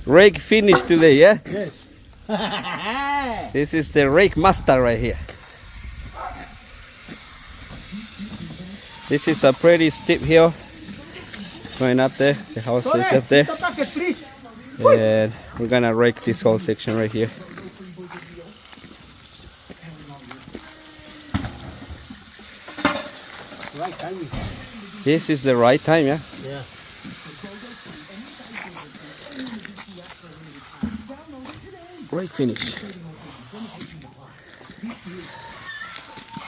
Rake finished today, yeah? Yes. This is the rake master right here. This is a pretty steep hill going up there. The house is up there. And we're gonna rake this whole section right here. Right timing. This is the right time, yeah? Yeah. Rake finish.